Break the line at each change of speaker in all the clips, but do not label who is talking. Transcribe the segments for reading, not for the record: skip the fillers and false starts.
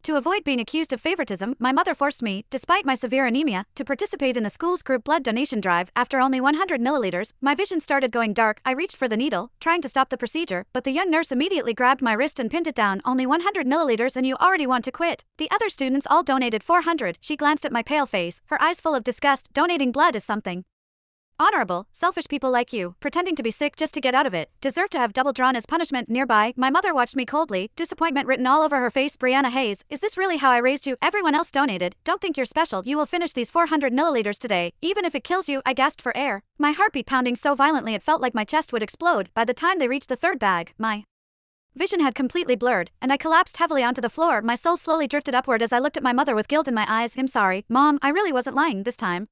To avoid being accused of favoritism, my mother forced me, despite my severe anemia, to participate in the school's group blood donation drive. After only 100 milliliters, my vision started going dark. I reached for the needle, trying to stop the procedure, but the young nurse immediately grabbed my wrist and pinned it down. Only 100 milliliters and you already want to quit. The other students all donated 400. She glanced at my pale face, her eyes full of disgust. Donating blood is something honorable. Selfish people like you, pretending to be sick just to get out of it, deserve to have double drawn as punishment. Nearby, my mother watched me coldly, disappointment written all over her face. Brianna Hayes, is this really how I raised you? Everyone else donated. Don't think you're special. You will finish these 400 milliliters today, even if it kills you. I gasped for air, my heartbeat pounding so violently it felt like my chest would explode. By the time they reached the third bag, my vision had completely blurred, and I collapsed heavily onto the floor. My soul slowly drifted upward as I looked at my mother with guilt in my eyes. I'm sorry, Mom, I really wasn't lying this time.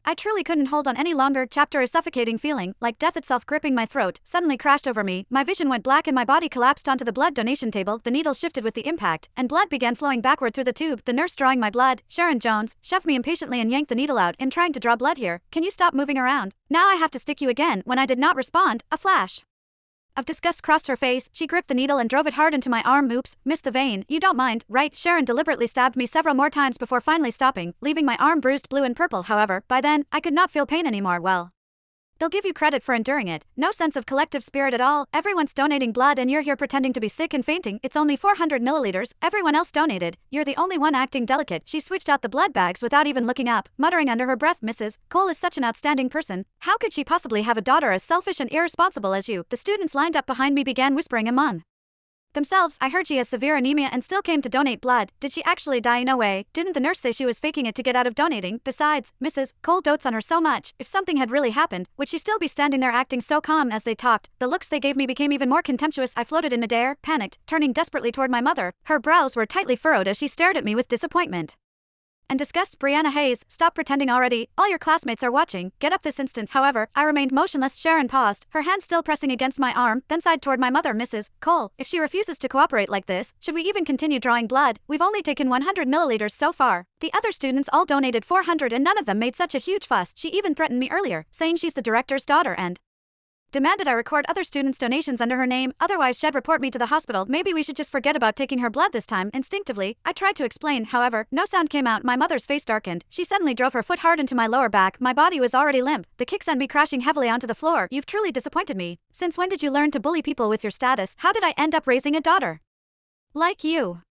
I truly couldn't hold on any longer. Chapter. A suffocating feeling, like death itself gripping my throat, suddenly crashed over me. My vision went black and my body collapsed onto the blood donation table. The needle shifted with the impact, and blood began flowing backward through the tube. The nurse drawing my blood, Sharon Jones, shoved me impatiently and yanked the needle out. In trying to draw blood here, can you stop moving around? Now I have to stick you again. When I did not respond, a flash of disgust crossed her face. She gripped the needle and drove it hard into my arm. Oops, missed the vein. You don't mind, right? Sharon deliberately stabbed me several more times before finally stopping, leaving my arm bruised blue and purple. However, by then, I could not feel pain anymore. Well, they'll give you credit for enduring it. No sense of collective spirit at all. Everyone's donating blood and you're here pretending to be sick and fainting. It's only 400 milliliters. Everyone else donated. You're the only one acting delicate. She switched out the blood bags without even looking up, muttering under her breath, Mrs. Cole is such an outstanding person. How could she possibly have a daughter as selfish and irresponsible as you? The students lined up behind me began whispering among themselves. I heard she has severe anemia and still came to donate blood. Did she actually die? No way. Didn't the nurse say she was faking it to get out of donating? Besides, Mrs. Cole dotes on her so much. If something had really happened, would she still be standing there acting so calm? As they talked, the looks they gave me became even more contemptuous. I floated in midair, panicked, turning desperately toward my mother. Her brows were tightly furrowed as she stared at me with disappointment and disgust. Brianna Hayes, stop pretending already. All your classmates are watching. Get up this instant. However, I remained motionless. Sharon paused, her hand still pressing against my arm, then sighed toward my mother. Mrs. Cole, if she refuses to cooperate like this, should we even continue drawing blood? We've only taken 100 milliliters so far. The other students all donated 400 and none of them made such a huge fuss. She even threatened me earlier, saying she's the director's daughter and demanded I record other students' donations under her name, otherwise she'd report me to the hospital. Maybe we should just forget about taking her blood this time. Instinctively, I tried to explain, however, no sound came out. My mother's face darkened. She suddenly drove her foot hard into my lower back. My body was already limp. The kick sent me crashing heavily onto the floor. You've truly disappointed me. Since when did you learn to bully people with your status? How did I end up raising a daughter like you?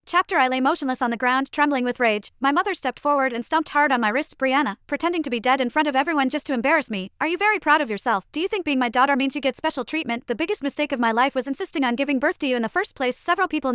Chapter. I lay motionless on the ground, trembling with rage. My mother stepped forward and stomped hard on my wrist. Brianna, pretending to be dead in front of everyone just to embarrass me. Are you very proud of yourself? Do you think being my daughter means you get special treatment? The biggest mistake of my life was insisting on giving birth to you in the first place. Several people